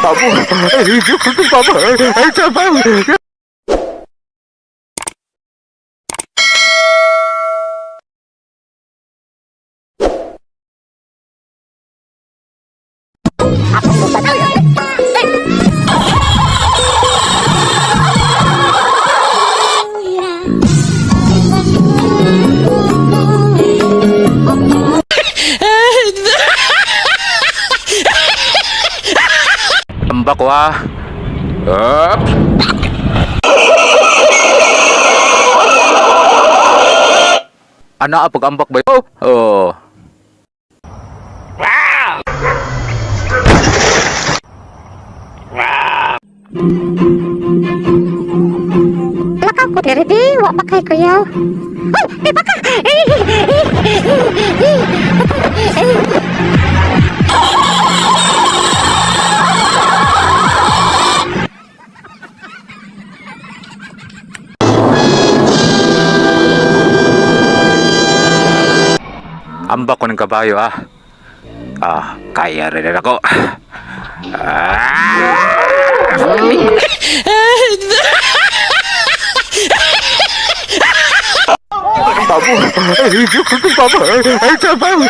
Babu, hidup untuk Babu. Babu. Ambak wah. Up. Anak apa ambak ba? Oh. Belakang ko diri di, wa pakai ko yaw. Baka. Ambak ko ng kabayo ah. Kaya rin ako. Babu, hidup untuk Babu. Babu.